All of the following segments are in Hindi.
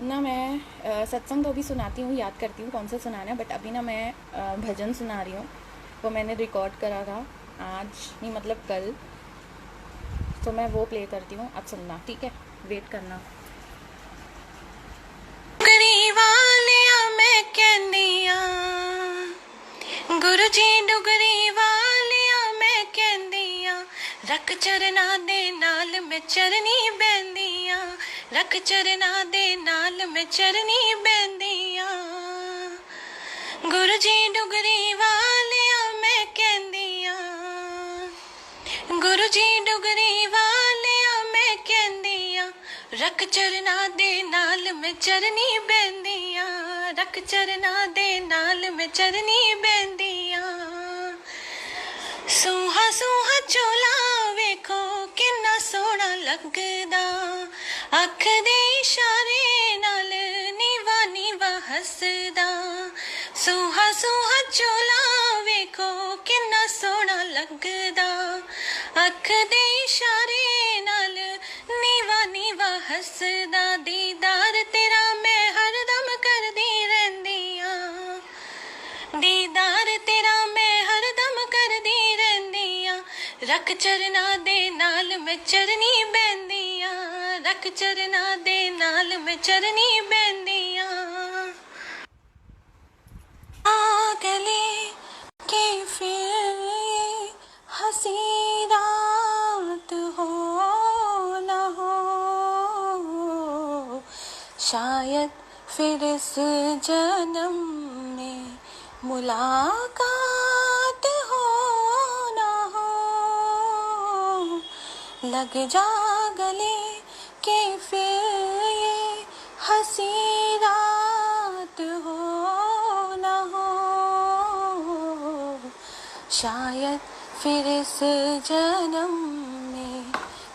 ना मैं सत्संग तो अभी सुनाती हूँ, याद करती हूँ कौन सा सुनाना है, बट अभी ना मैं भजन सुना रही हूँ। वो मैंने रिकॉर्ड करा था आज नहीं, मतलब कल। तो मैं वो प्ले करती हूँ, अब सुनना, ठीक है? वेट करना। गुरु जी डुगरी वालिया मैं कहंदिया, रख चरना दे नाल मैं चरनी बहंदिया, रख चरना दे नाल मैं चरनी बहंदिया। गुरु जी डुगरी वालिया मैं कहंदिया, गुरु जी डुगरी वालिया मैं कहंदिया, रख चरना दे नाल मैं चरनी बहंदिया, रख चरना दे नाल मैं चरनी बहंदिया। सूहा सूहा चोला वेखो किन्ना सोहना लगदा, अख दे इशारे नाल नीवा नीवा हसदा। सूहा सूहा चोला वेखो किन्ना सोहना लगदा, अख दे इशारे नाल नीवा नीवा हसदा। दीदार तेरा मैं हरदम करदी रहिंदी आं, दीदार तेरा मैं हरदम करदी रहिंदी आं, रख चरना दे नाल मैं चरनी बहंदी आं, रख चरना दे नाल मैं चरनी बहंदी आं। गले के फिर ये हंसी रात हो न हो, शायद फिर इस जन्म में मुलाकात हो न हो। लग जा गले के फिर ये हंसी रात हो न हो, शायद फिर इस जन्म में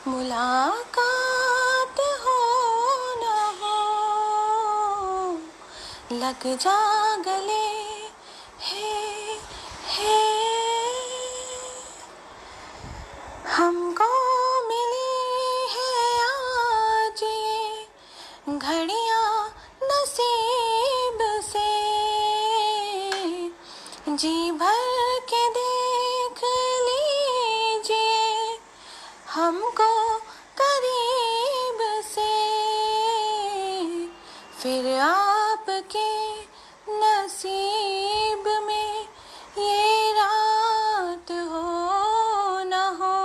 मुलाकात हो न हो। लग जा गले है हमको मिली है आज ये घड़ियां नसीब से, जी भर के देख लीजिए हमको करीब से, फिर आपके नसीब में ये रात हो न हो,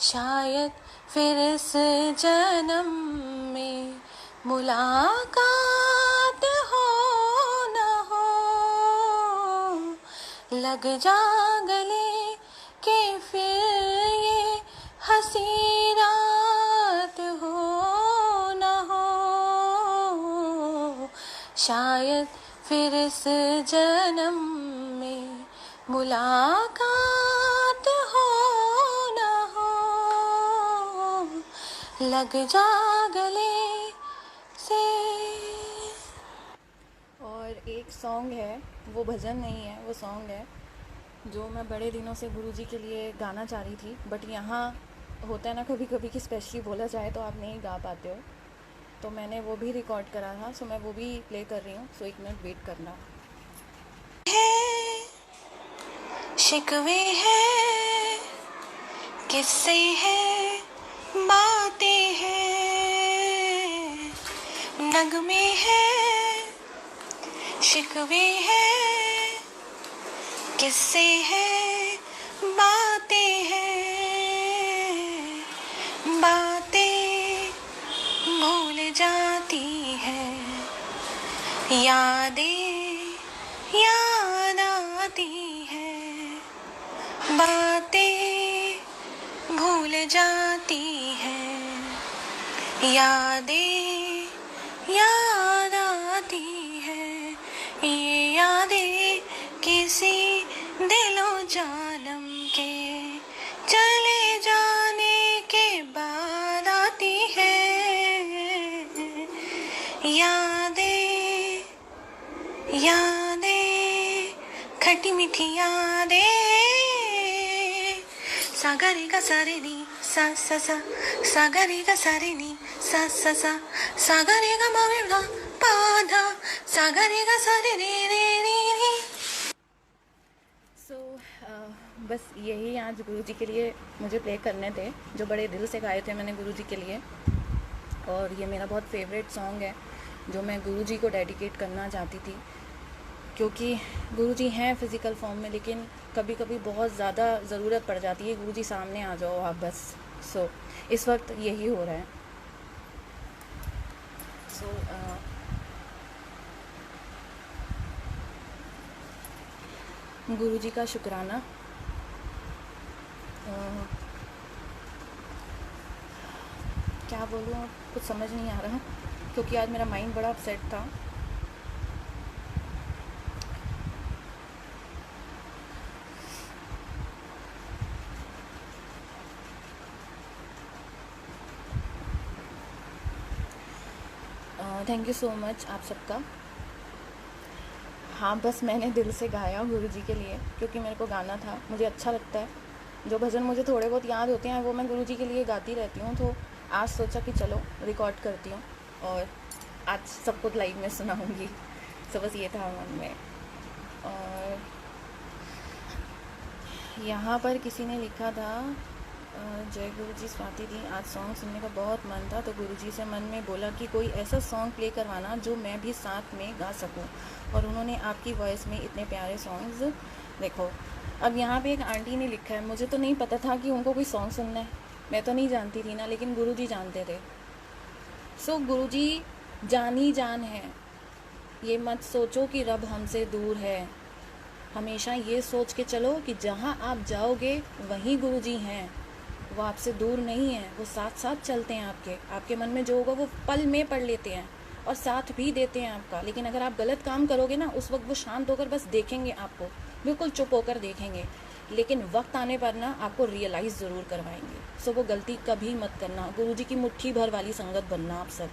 शायद फिर इस जन्म में मुलाकात हो न हो। लग जा गले के फिर ये हंसी रात हो न हो, शायद फिर इस जन्म में मुलाकात हो न हो। लग जा गले से। और एक सॉन्ग है, वो भजन नहीं है, वो सॉन्ग है जो मैं बड़े दिनों से गुरुजी के लिए गाना चाह रही थी, बट यहाँ होता है ना कभी कभी कि स्पेशली बोला जाए तो आप नहीं गा पाते हो, तो मैंने वो भी रिकॉर्ड करा था, सो मैं वो भी प्ले कर रही हूँ। सो 1 मिनट वेट करना। शिकवे हैं, किस्से हैं, बातें हैं, नगमे हैं, शिकवे हैं, किस्से हैं, बातें हैं, बातें भूल जाती हैं, यादें याद आती हैं, बातें भूल जाती हैं, यादें याद आती हैं। ये यादें किसी दिलो जालम के चले जाने के बाद आती हैं। यादें यादें खट्टी मीठी यादें, सा गा रे गा सा रे नी सा सा सा, सा गा रे गा सा रे नी सा सा सा सा गा रे गा मा रे गा पा धा सा गा रे गा सा रे रे। सो बस यही आज गुरुजी के लिए मुझे प्ले करने थे, जो बड़े दिल से गाए थे मैंने गुरुजी के लिए। और ये मेरा बहुत फेवरेट सॉन्ग है जो मैं गुरुजी को डेडिकेट करना चाहती थी, क्योंकि गुरुजी हैं फ़िज़िकल फॉर्म में, लेकिन कभी कभी बहुत ज़्यादा ज़रूरत पड़ जाती है गुरुजी सामने आ जाओ आप बस। सो इस वक्त यही हो रहा है। सो गुरुजी का शुक्राना। क्या बोलूँ, कुछ समझ नहीं आ रहा, क्योंकि आज मेरा माइंड बड़ा अपसेट था। थैंक यू सो मच आप सबका। हाँ, बस मैंने दिल से गाया गुरुजी के लिए, क्योंकि मेरे को गाना था, मुझे अच्छा लगता है। जो भजन मुझे थोड़े बहुत याद होते हैं वो मैं गुरुजी के लिए गाती रहती हूँ। तो आज सोचा कि चलो रिकॉर्ड करती हूँ और आज सबको लाइव में सुनाऊँगी। तो बस ये था मन में। और यहाँ पर किसी ने लिखा था, जय गुरुजी स्वाति दी, आज सॉन्ग सुनने का बहुत मन था, तो गुरुजी से मन में बोला कि कोई ऐसा सॉन्ग प्ले करवाना जो मैं भी साथ में गा सकूं। और उन्होंने आपकी वॉइस में इतने प्यारे सॉन्ग्स। देखो, अब यहाँ पे एक आंटी ने लिखा है, मुझे तो नहीं पता था कि उनको कोई सॉन्ग सुनना है, मैं तो नहीं जानती थी ना, लेकिन गुरुजी जानते थे। सो गुरुजी जान ही जान है। ये मत सोचो कि रब हमसे दूर है, हमेशा ये सोच के चलो कि जहाँ आप जाओगे वहीं गुरुजी हैं। वो आपसे दूर नहीं है, वो साथ साथ चलते हैं आपके मन में जो होगा वो पल में पढ़ लेते हैं और साथ भी देते हैं आपका। लेकिन अगर आप गलत काम करोगे ना, उस वक्त वो शांत होकर बस देखेंगे आपको, बिल्कुल चुप होकर देखेंगे, लेकिन वक्त आने पर ना आपको रियलाइज़ ज़रूर करवाएंगे। सो वो गलती कभी मत करना, गुरुजी की मुट्ठी भर वाली संगत बनना आप सब।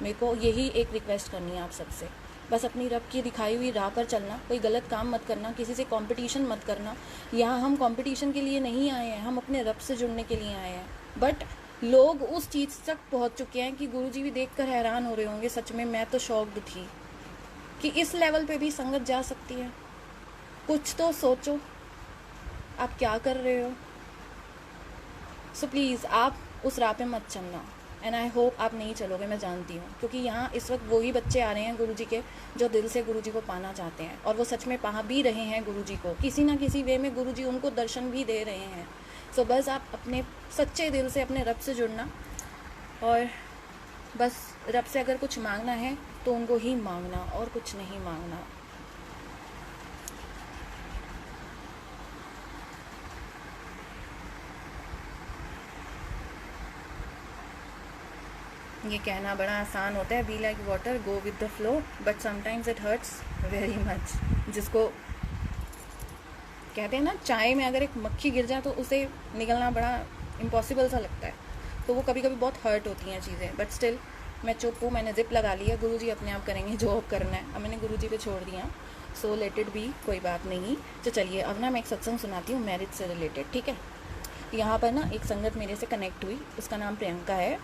मेरे को यही एक रिक्वेस्ट करनी है आप सबसे, बस अपनी रब की दिखाई हुई राह पर चलना, कोई गलत काम मत करना, किसी से कंपटीशन मत करना। यहाँ हम कंपटीशन के लिए नहीं आए हैं, हम अपने रब से जुड़ने के लिए आए हैं। बट लोग उस चीज़ तक पहुँच चुके हैं कि गुरुजी भी देखकर हैरान हो रहे होंगे। सच में मैं तो शॉक्ड थी कि इस लेवल पे भी संगत जा सकती है। कुछ तो सोचो आप क्या कर रहे हो। सो प्लीज़ आप उस राह पे मत चलना, एंड आई होप आप नहीं चलोगे, मैं जानती हूँ, क्योंकि यहाँ इस वक्त वही बच्चे आ रहे हैं गुरुजी के जो दिल से गुरुजी को पाना चाहते हैं, और वो सच में पा भी रहे हैं गुरुजी को। किसी ना किसी वे में गुरुजी उनको दर्शन भी दे रहे हैं। सो बस आप अपने सच्चे दिल से अपने रब से जुड़ना, और बस रब से अगर कुछ मांगना है तो उनको ही मांगना और कुछ नहीं मांगना। ये कहना बड़ा आसान होता है, be like water go with the flow, but sometimes it hurts very much. जिसको कहते हैं ना, चाय में अगर एक मक्खी गिर जाए तो उसे निकलना बड़ा इम्पॉसिबल सा लगता है, तो वो कभी कभी बहुत हर्ट होती हैं चीज़ें। बट स्टिल मैं चुप हूँ, मैंने जिप लगा लिया, गुरुजी अपने आप करेंगे जो अब करना है, अब मैंने गुरुजी पे छोड़ दिया। सो लेट इट बी, कोई बात नहीं। तो चलिए अब ना मैं एक सत्संग सुनाती हूँ मैरिज से रिलेटेड, ठीक है। यहाँ पर ना एक संगत मेरे से कनेक्ट हुई, उसका नाम प्रियंका है,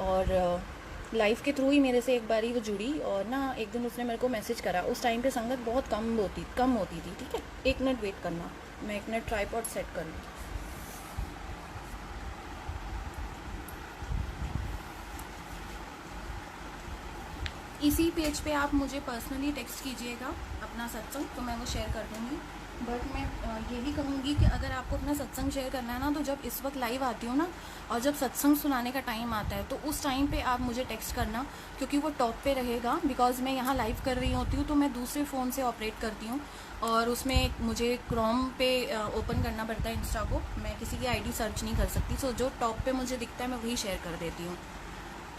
और लाइफ के थ्रू ही मेरे से एक बारी वो जुड़ी, और ना एक दिन उसने मेरे को मैसेज करा। उस टाइम पे संगत बहुत कम होती थी, ठीक है। 1 मिनट वेट करना, मैं 1 मिनट ट्राइपॉड सेट कर लूँ। इसी पेज पे आप मुझे पर्सनली टेक्स्ट कीजिएगा अपना सत्संग, तो मैं वो शेयर कर दूँगी। बट मैं यही कहूँगी कि अगर आपको अपना सत्संग शेयर करना है ना, तो जब इस वक्त लाइव आती हूँ ना, और जब सत्संग सुनाने का टाइम आता है, तो उस टाइम पे आप मुझे टेक्स्ट करना, क्योंकि वो टॉप पे रहेगा। बिकॉज़ मैं यहाँ लाइव कर रही होती हूँ, तो मैं दूसरे फ़ोन से ऑपरेट करती हूँ, और उसमें मुझे क्रोम पे ओपन करना पड़ता है इंस्टा को, मैं किसी की आईडी सर्च नहीं कर सकती। सो जो टॉप पे मुझे दिखता है मैं वही शेयर कर देती हूँ,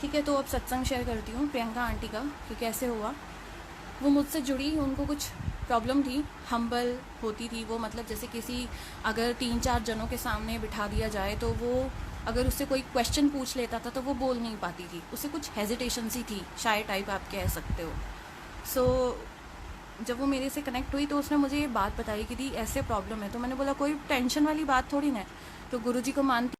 ठीक है। तो अब सत्संग शेयर करती हूँ प्रियंका आंटी का, कि कैसे हुआ। वो मुझसे जुड़ी, उनको कुछ प्रॉब्लम थी, हम्बल होती थी वो, मतलब जैसे किसी अगर 3-4 जनों के सामने बिठा दिया जाए तो वो अगर उससे कोई क्वेश्चन पूछ लेता था तो वो बोल नहीं पाती थी, उसे कुछ हेजिटेशन सी थी, शाय टाइप आप कह सकते हो। सो जब वो मेरे से कनेक्ट हुई तो उसने मुझे ये बात बताई कि दी ऐसे प्रॉब्लम है। तो मैंने बोला कोई टेंशन वाली बात थोड़ी ना है, तो गुरुजी को मानती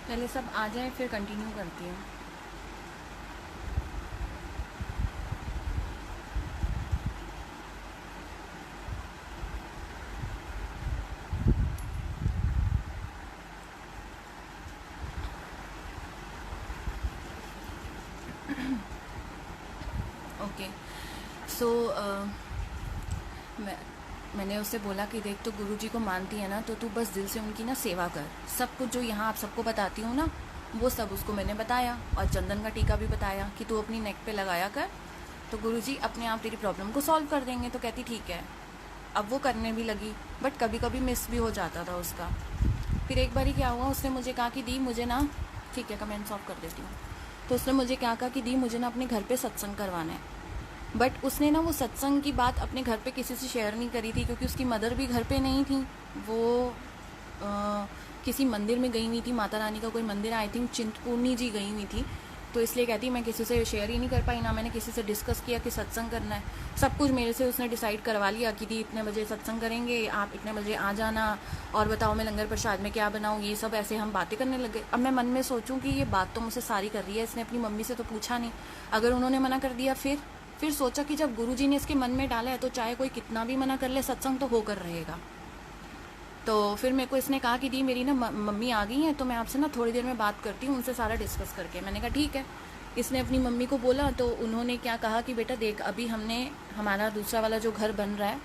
पहले सब आ जाए फिर कंटिन्यू करती हूँ। ओके। सो मैंने उससे बोला कि देख, तो गुरुजी को मानती है ना, तो तू बस दिल से उनकी ना सेवा कर। सब कुछ जो यहाँ आप सबको बताती हूँ ना, वो सब उसको मैंने बताया, और चंदन का टीका भी बताया कि तू अपनी नेक पे लगाया कर, तो गुरुजी अपने आप तेरी प्रॉब्लम को सॉल्व कर देंगे। तो कहती ठीक है। अब वो करने भी लगी, बट कभी कभी मिस भी हो जाता था उसका। फिर एक बारी क्या हुआ, उसने मुझे कहा कि दी मुझे ना, ठीक है कमेंट्स ऑफ कर देती हूँ। तो उसने मुझे क्या कहा कि दी मुझे ना अपने घर पे सत्संग करवाना है। बट उसने ना वो सत्संग की बात अपने घर पे किसी से शेयर नहीं करी थी, क्योंकि उसकी मदर भी घर पे नहीं थी। वो किसी मंदिर में गई हुई थी, माता रानी का कोई मंदिर, आई थिंक चिंतपूर्णी जी गई हुई थी। तो इसलिए कहती मैं किसी से शेयर ही नहीं कर पाई, ना मैंने किसी से डिस्कस किया कि सत्संग करना है। सब कुछ मेरे से उसने डिसाइड करवा लिया कि दी इतने बजे सत्संग करेंगे, आप इतने बजे आ जाना, और बताओ मैं लंगर प्रसाद में क्या बनाऊँ, ये सब ऐसे हम बातें करने लगे। अब मैं मन में सोचूं कि ये बात तो मुझसे सारी कर रही है, इसने अपनी मम्मी से तो पूछा नहीं। अगर उन्होंने मना कर दिया फिर सोचा कि जब गुरुजी ने इसके मन में डाला है, तो चाहे कोई कितना भी मना कर ले, सत्संग तो होकर रहेगा। तो फिर मेरे को इसने कहा कि दी मेरी ना मम्मी आ गई हैं, तो मैं आपसे ना थोड़ी देर में बात करती हूँ उनसे सारा डिस्कस करके। मैंने कहा ठीक है। इसने अपनी मम्मी को बोला, तो उन्होंने क्या कहा कि बेटा देख, अभी हमने हमारा दूसरा वाला जो घर बन रहा है,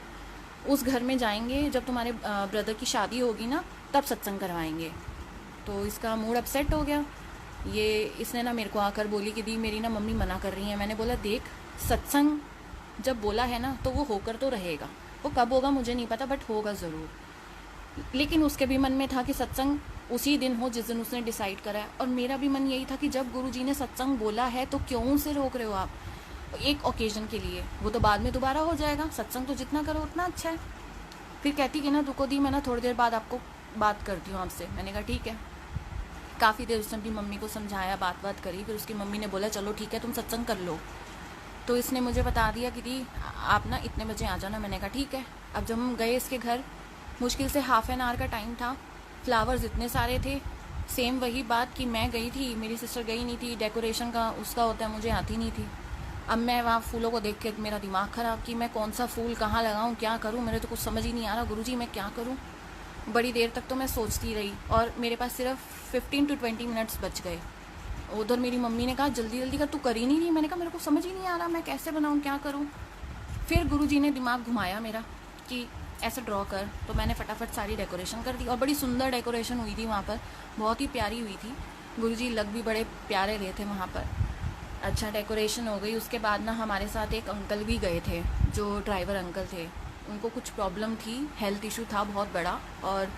उस घर में जाएंगे जब तुम्हारे ब्रदर की शादी होगी ना, तब सत्संग करवाएंगे। तो इसका मूड अपसेट हो गया। ये इसने ना मेरे को आकर बोली कि दी मेरी ना मम्मी मना कर रही है। मैंने बोला देख, सत्संग जब बोला है ना, तो वो होकर तो रहेगा। वो कब होगा मुझे नहीं पता, बट होगा ज़रूर। लेकिन उसके भी मन में था कि सत्संग उसी दिन हो जिस दिन उसने डिसाइड करा है, और मेरा भी मन यही था कि जब गुरुजी ने सत्संग बोला है, तो क्यों उसे रोक रहे हो आप एक ओकेजन के लिए? वो तो बाद में दोबारा हो जाएगा, सत्संग तो जितना करो उतना अच्छा है। फिर कहती कि ना रुको दी, मैं ना थोड़ी देर बाद आपको बात करती हूँ आपसे। मैंने कहा ठीक है। काफ़ी देर उसने अपनी मम्मी को समझाया, बात करी। फिर उसकी मम्मी ने बोला चलो ठीक है, तुम सत्संग कर लो। तो इसने मुझे बता दिया कि दी आप ना इतने बजे आ जाना। मैंने कहा ठीक है। अब जब हम गए इसके घर, मुश्किल से हाफ एन आवर का टाइम था। फ्लावर्स इतने सारे थे। सेम वही बात कि मैं गई थी, मेरी सिस्टर गई नहीं थी, डेकोरेशन का उसका होता है, मुझे आती नहीं थी। अब मैं वहाँ फूलों को देख के मेरा दिमाग ख़राब कि मैं कौन सा फूल कहाँ लगाऊँ, क्या करूँ, मेरे तो कुछ समझ ही नहीं आ रहा। गुरुजी मैं क्या करूँ? बड़ी देर तक तो मैं सोचती रही, और मेरे पास सिर्फ 15 to 20 मिनट्स बच गए। उधर मेरी मम्मी ने कहा जल्दी जल्दी कर, तू कर ही नहीं रही। मैंने कहा मेरे को समझ ही नहीं आ रहा, मैं कैसे बनाऊँ, क्या करूँ? फिर गुरुजी ने दिमाग घुमाया मेरा कि ऐसे ड्रॉ कर। तो मैंने फटाफट सारी डेकोरेशन कर दी, और बड़ी सुंदर डेकोरेशन हुई थी वहाँ पर, बहुत ही प्यारी हुई थी। गुरुजी लग भी बड़े प्यारे रहे थे वहाँ पर। अच्छा डेकोरेशन हो गई। उसके बाद ना हमारे साथ एक अंकल भी गए थे, जो ड्राइवर अंकल थे। उनको कुछ प्रॉब्लम थी, हेल्थ इशू था बहुत बड़ा, और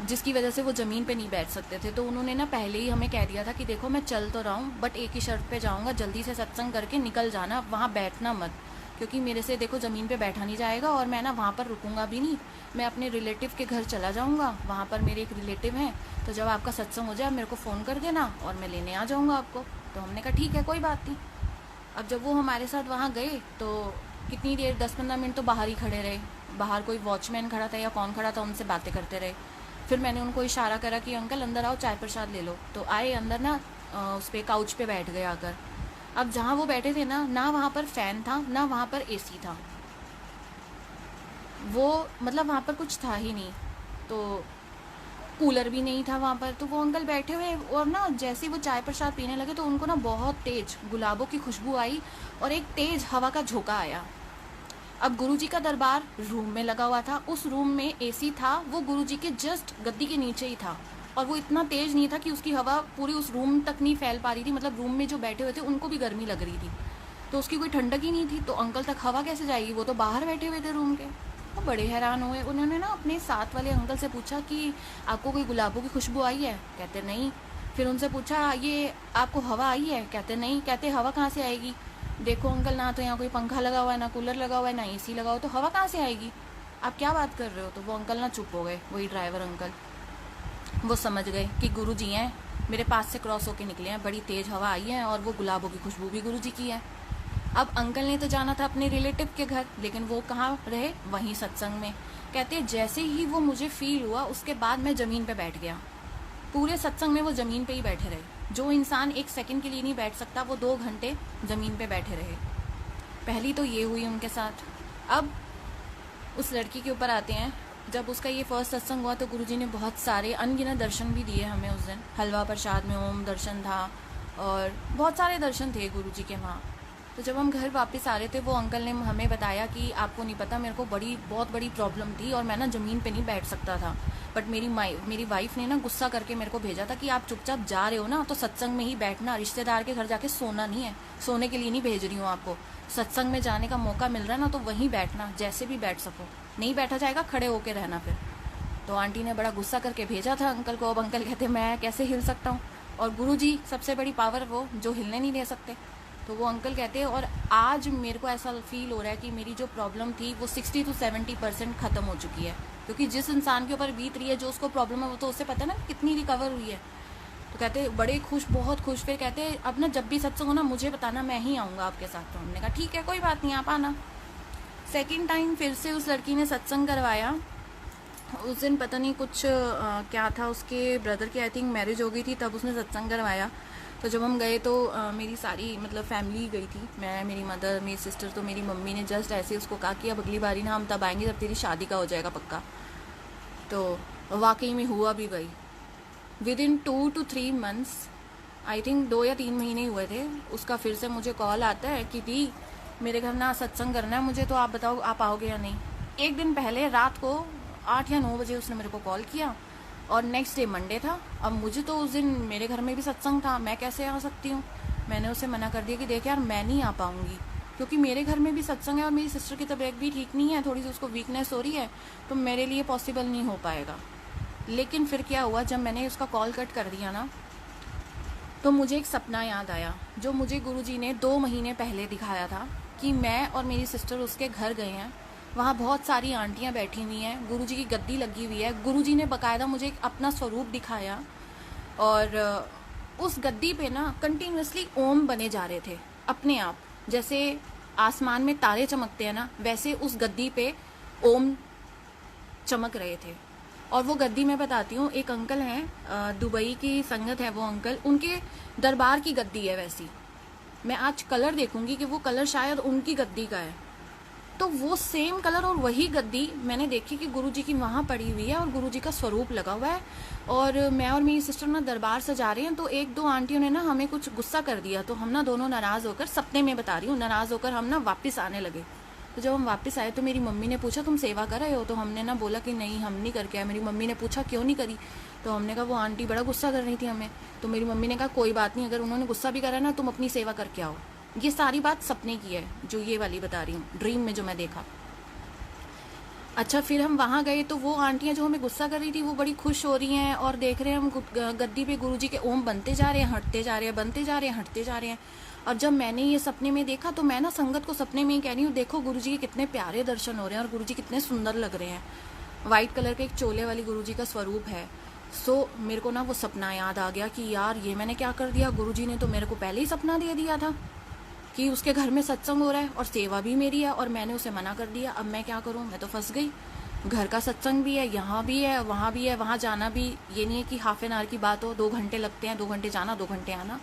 जिसकी वजह से वो ज़मीन पे नहीं बैठ सकते थे। तो उन्होंने ना पहले ही हमें कह दिया था कि देखो मैं चल तो रहा हूँ, बट एक ही शर्त पे जाऊँगा, जल्दी से सत्संग करके निकल जाना, वहाँ बैठना मत, क्योंकि मेरे से देखो ज़मीन पे बैठा नहीं जाएगा, और मैं ना वहाँ पर रुकूंगा भी नहीं। मैं अपने रिलेटिव के घर चला जाऊँगा, वहाँ पर मेरे एक रिलेटिव हैं। तो जब आपका सत्संग हो जाए मेरे को फ़ोन कर देना, और मैं लेने आ जाऊँगा आपको। तो हमने कहा ठीक है, कोई बात नहीं। अब जब वो हमारे साथ वहाँ गए, तो कितनी देर, 10-15 मिनट तो बाहर ही खड़े रहे। बाहर कोई वॉचमैन खड़ा था या कौन खड़ा था, उनसे बातें करते रहे। फिर मैंने उनको इशारा करा कि अंकल अंदर आओ, चाय प्रसाद ले लो। तो आए अंदर ना, उस पर काउच पे बैठ गए आकर। अब जहाँ वो बैठे थे ना वहाँ पर फ़ैन था, ना वहाँ पर एसी था। वो मतलब वहाँ पर कुछ था ही नहीं। तो कूलर भी नहीं था वहाँ पर। तो वो अंकल बैठे हुए, और ना जैसे ही वो चाय प्रसाद पीने लगे, तो उनको ना बहुत तेज गुलाबों की खुशबू आई, और एक तेज हवा का झोंका आया। अब गुरुजी का दरबार रूम में लगा हुआ था, उस रूम में एसी था, वो गुरुजी के जस्ट गद्दी के नीचे ही था, और वो इतना तेज नहीं था कि उसकी हवा पूरी उस रूम तक नहीं फैल पा रही थी। मतलब रूम में जो बैठे हुए थे उनको भी गर्मी लग रही थी, तो उसकी कोई ठंडक ही नहीं थी। तो अंकल तक हवा कैसे जाएगी? वो तो बाहर बैठे हुए थे रूम के। वो बड़े हैरान हुए। उन्होंने ना अपने साथ वाले अंकल से पूछा कि आपको कोई गुलाबों की खुशबू आई है? कहते नहीं। फिर उनसे पूछा ये आपको हवा आई है? कहते नहीं। कहते हवा कहाँ से आएगी? देखो अंकल, ना तो यहाँ कोई पंखा लगा हुआ है, ना कूलर लगा हुआ है, ना एसी लगा हुआ, तो हवा कहाँ से आएगी? आप क्या बात कर रहे हो? तो वो अंकल ना चुप हो गए, वही ड्राइवर अंकल। वो समझ गए कि गुरुजी हैं, मेरे पास से क्रॉस होके निकले हैं, बड़ी तेज़ हवा आई है, और वो गुलाबों की खुशबू भी गुरुजी की है। अब अंकल ने तो जाना था अपने रिलेटिव के घर, लेकिन वो कहाँ रहे? वहीं सत्संग में। कहते जैसे ही वो मुझे फील हुआ, उसके बाद मैं ज़मीन पे बैठ गया। पूरे सत्संग में वो ज़मीन पे ही बैठे रहे। जो इंसान 1 सेकंड के लिए नहीं बैठ सकता वो 2 घंटे ज़मीन पे बैठे रहे। पहली तो ये हुई उनके साथ। अब उस लड़की के ऊपर आते हैं। जब उसका ये फर्स्ट सत्संग हुआ तो गुरुजी ने बहुत सारे अनगिनत दर्शन भी दिए हमें उस दिन। हलवा प्रसाद में ओम दर्शन था और बहुत सारे दर्शन थे गुरुजी के वहाँ। तो जब हम घर वापस आ रहे थे वो अंकल ने हमें बताया कि आपको नहीं पता, मेरे को बहुत बड़ी प्रॉब्लम थी और मैं ना ज़मीन पे नहीं बैठ सकता था, बट मेरी वाइफ ने ना गुस्सा करके मेरे को भेजा था कि आप चुपचाप जा रहे हो ना तो सत्संग में ही बैठना, रिश्तेदार के घर जाके सोना नहीं है, सोने के लिए नहीं भेज रही हूँ आपको, सत्संग में जाने का मौका मिल रहा है ना तो वहीं बैठना, जैसे भी बैठ सको, नहीं बैठा जाएगा खड़े होके रहना। फिर तो आंटी ने बड़ा गुस्सा करके भेजा था अंकल को। अब अंकल कहते मैं कैसे हिल सकता हूँ, और गुरुजी सबसे बड़ी पावर वो जो हिलने नहीं दे सकते। तो वो अंकल कहते हैं, और आज मेरे को ऐसा फील हो रहा है कि मेरी जो प्रॉब्लम थी वो 60 to 70% ख़त्म हो चुकी है, क्योंकि जिस इंसान के ऊपर बीत रही है, जो उसको प्रॉब्लम है, वो तो उससे पता है ना कितनी रिकवर हुई है। तो कहते बड़े खुश, बहुत खुश। फिर कहते अब ना जब भी सत्संग हो ना मुझे बताना, मैं ही आऊँगा आपके साथ। तो हमने कहा ठीक है कोई बात नहीं, आप आना। सेकेंड टाइम फिर से उस लड़की ने सत्संग करवाया। उस दिन पता नहीं कुछ क्या था, उसके ब्रदर की आई थिंक मैरिज हो गई थी, तब उसने सत्संग करवाया। तो जब हम गए तो मेरी सारी मतलब फैमिली गई थी, मैं, मेरी मदर, मेरी सिस्टर। तो मेरी मम्मी ने जस्ट ऐसे उसको कहा कि अब अगली बारी ना हम तब आएंगे जब तेरी शादी का हो जाएगा पक्का। तो वाकई में हुआ भी वही। Within 2 to 3 months, I think 2 या 3 महीने हुए थे, उसका फिर से मुझे कॉल आता है कि दी मेरे घर ना सत्संग करना है मुझे, तो आप बताओ आप आओगे या नहीं। एक दिन पहले रात को 8 या 9 बजे उसने मेरे को कॉल किया, और नेक्स्ट डे मंडे था। अब मुझे तो उस दिन मेरे घर में भी सत्संग था, मैं कैसे आ सकती हूँ। मैंने उसे मना कर दिया कि देख यार मैं नहीं आ पाऊँगी, क्योंकि मेरे घर में भी सत्संग है और मेरी सिस्टर की तबीयत भी ठीक नहीं है, थोड़ी सी उसको वीकनेस हो रही है, तो मेरे लिए पॉसिबल नहीं हो पाएगा। लेकिन फिर क्या हुआ, जब मैंने उसका कॉल कट कर दिया ना, तो मुझे एक सपना याद आया जो मुझे गुरुजी ने 2 महीने पहले दिखाया था, कि मैं और मेरी सिस्टर उसके घर गए हैं। वहाँ बहुत सारी आंटियाँ बैठी हुई हैं, गुरुजी की गद्दी लगी हुई है। गुरुजी ने बाकायदा मुझे एक अपना स्वरूप दिखाया, और उस गद्दी पे ना कंटिन्यूसली ओम बने जा रहे थे अपने आप, जैसे आसमान में तारे चमकते हैं ना, वैसे उस गद्दी पे ओम चमक रहे थे। और वो गद्दी मैं बताती हूँ, एक अंकल हैं, दुबई की संगत है वो अंकल, उनके दरबार की गद्दी है वैसी। मैं आज कलर देखूंगी कि वो कलर शायद उनकी गद्दी का है, तो वो सेम कलर और वही गद्दी मैंने देखी कि गुरुजी की वहाँ पड़ी हुई है और गुरुजी का स्वरूप लगा हुआ है। और मैं और मेरी सिस्टर ना दरबार सजा रहे हैं, तो 1-2 आंटियों ने ना हमें कुछ गुस्सा कर दिया, तो हम ना दोनों नाराज़ होकर, सपने में बता रही हूँ, नाराज़ होकर हम ना वापस आने लगे। तो जब हम वापस आए तो मेरी मम्मी ने पूछा तुम सेवा कर रहे हो, तो हमने ना बोला कि नहीं हम नहीं करके आए। मेरी मम्मी ने पूछा क्यों नहीं करी, तो हमने कहा वो आंटी बड़ा गुस्सा कर रही थी हमें। तो मेरी मम्मी ने कहा कोई बात नहीं, अगर उन्होंने गुस्सा भी करा ना तुम अपनी सेवा करके आओ। ये सारी बात सपने की है जो ये वाली बता रही हूँ, ड्रीम में जो मैं देखा। अच्छा, फिर हम वहाँ गए तो वो आंटियाँ जो हमें गुस्सा कर रही थी वो बड़ी खुश हो रही हैं, और देख रहे हैं हम गद्दी पे गुरुजी के ओम बनते जा रहे हैं, हटते जा रहे हैं, बनते जा रहे हैं, हटते जा रहे हैं। और जब मैंने ये सपने में देखा तो मैं ना संगत को सपने में ही कह रही हूँ देखो गुरुजी के कितने प्यारे दर्शन हो रहे हैं और गुरुजी कितने सुंदर लग रहे हैं। वाइट कलर के एक चोले वाली गुरुजी का स्वरूप है। सो मेरे को ना वो सपना याद आ गया कि यार ये मैंने क्या कर दिया, गुरुजी ने तो मेरे को पहले ही सपना दे दिया था कि उसके घर में सत्संग हो रहा है और सेवा भी मेरी है, और मैंने उसे मना कर दिया। अब मैं क्या करूँ, मैं तो फंस गई। घर का सत्संग भी है, यहाँ भी है, वहाँ भी है, वहाँ जाना भी ये नहीं है कि हाफ एन आवर की बात हो, 2 घंटे लगते हैं, 2 घंटे जाना 2 घंटे आना।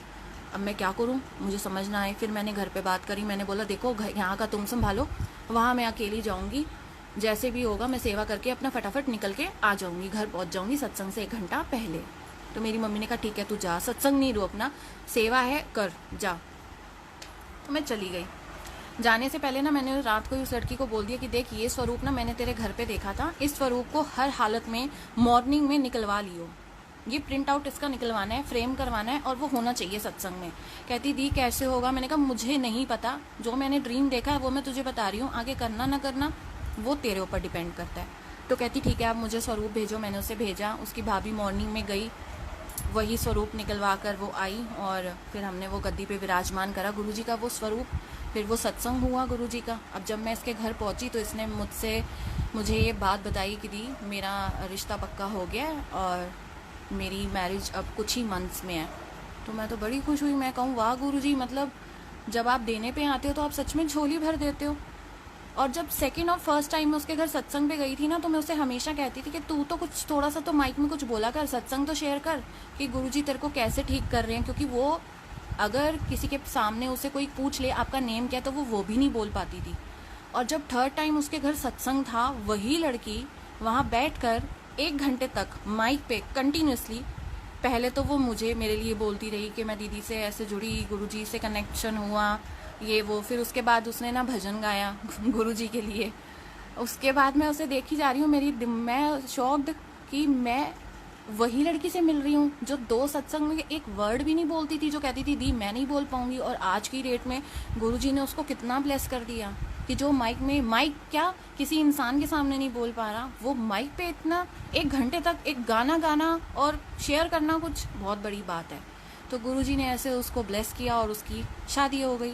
अब मैं क्या करूँ, मुझे समझ ना आए। फिर मैंने घर पे बात करी, मैंने बोला देखो यहाँ का तुम संभालो, वहाँ मैं अकेली जाऊँगी, जैसे भी होगा मैं सेवा करके अपना फटाफट निकल के आ जाऊँगी, घर पहुँच जाऊँगी सत्संग से 1 घंटा पहले। तो मेरी मम्मी ने कहा ठीक है तू जा, सत्संग नहीं रोकना, सेवा है कर जा। तो मैं चली गई। जाने से पहले ना मैंने रात को उस लड़की को बोल दिया कि देख ये स्वरूप ना मैंने तेरे घर पे देखा था, इस स्वरूप को हर हालत में मॉर्निंग में निकलवा लियो, ये प्रिंट आउट इसका निकलवाना है, फ्रेम करवाना है, और वो होना चाहिए सत्संग में। कहती दी कैसे होगा, मैंने कहा मुझे नहीं पता, जो मैंने ड्रीम देखा है वो मैं तुझे बता रही हूँ, आगे करना ना करना वो तेरे ऊपर डिपेंड करता है। तो कहती ठीक है आप मुझे स्वरूप भेजो। मैंने उसे भेजा, उसकी भाभी मॉर्निंग में गई, वही स्वरूप निकलवा कर वो आई, और फिर हमने वो गद्दी पे विराजमान करा गुरुजी का वो स्वरूप। फिर वो सत्संग हुआ गुरुजी का। अब जब मैं इसके घर पहुंची तो इसने मुझे ये बात बताई कि दी मेरा रिश्ता पक्का हो गया है और मेरी मैरिज अब कुछ ही मंथ्स में है। तो मैं तो बड़ी खुश हुई, मैं कहूँ वाह गुरुजी, मतलब जब आप देने पे आते हो तो आप सच में झोली भर देते हो। और जब सेकंड और फर्स्ट टाइम मैं उसके घर सत्संग पे गई थी ना, तो मैं उसे हमेशा कहती थी कि तू तो कुछ थोड़ा सा तो माइक में कुछ बोला कर, सत्संग तो शेयर कर कि गुरुजी तेरे को कैसे ठीक कर रहे हैं, क्योंकि वो अगर किसी के सामने उसे कोई पूछ ले आपका नेम क्या है, तो वो भी नहीं बोल पाती थी। और जब थर्ड टाइम उसके घर सत्संग था, वही लड़की वहाँ बैठकर 1 घंटे तक माइक पे कंटिन्यूसली, पहले तो वो मुझे मेरे लिए बोलती रही कि मैं दीदी से ऐसे जुड़ी, गुरुजी से कनेक्शन हुआ, ये वो। फिर उसके बाद उसने ना भजन गाया गुरुजी के लिए। उसके बाद मैं उसे देखी जा रही हूँ, मैं शॉक्ड कि मैं वही लड़की से मिल रही हूँ जो 2 सत्संग में एक वर्ड भी नहीं बोलती थी, जो कहती थी दी मैं नहीं बोल पाऊंगी। और आज की डेट में गुरुजी ने उसको कितना ब्लेस कर दिया कि जो माइक क्या किसी इंसान के सामने नहीं बोल पा रहा, वो माइक पे इतना 1 घंटे तक एक गाना गाना और शेयर करना कुछ बहुत बड़ी बात है। तो गुरुजी ने ऐसे उसको ब्लेस किया और उसकी शादी हो गई।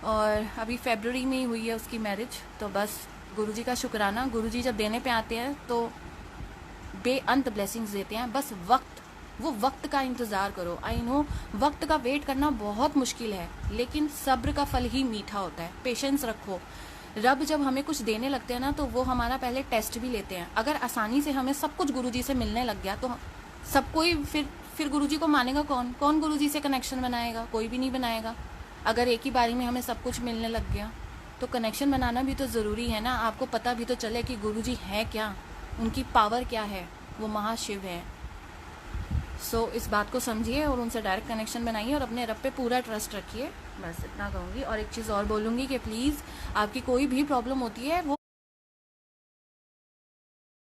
और अभी फरवरी में ही हुई है उसकी मैरिज। तो बस गुरुजी का शुक्राना, गुरुजी जब देने पे आते हैं तो बेअंत ब्लेसिंग्स देते हैं। बस वो वक्त का इंतज़ार करो। आई नो वक्त का वेट करना बहुत मुश्किल है, लेकिन सब्र का फल ही मीठा होता है। पेशेंस रखो। रब जब हमें कुछ देने लगते हैं ना, तो वो हमारा पहले टेस्ट भी लेते हैं। अगर आसानी से हमें सब कुछ गुरुजी से मिलने लग गया, तो सब कोई फिर गुरुजी को मानेगा कौन गुरुजी से कनेक्शन बनाएगा? कोई भी नहीं बनाएगा। अगर एक ही बारी में हमें सब कुछ मिलने लग गया, तो कनेक्शन बनाना भी तो ज़रूरी है ना। आपको पता भी तो चले कि गुरुजी है क्या, उनकी पावर क्या है, वो महाशिव है। सो इस बात को समझिए और उनसे डायरेक्ट कनेक्शन बनाइए और अपने रब पे पूरा ट्रस्ट रखिए। बस इतना कहूँगी। और एक चीज़ और बोलूँगी कि प्लीज़ आपकी कोई भी प्रॉब्लम होती है वो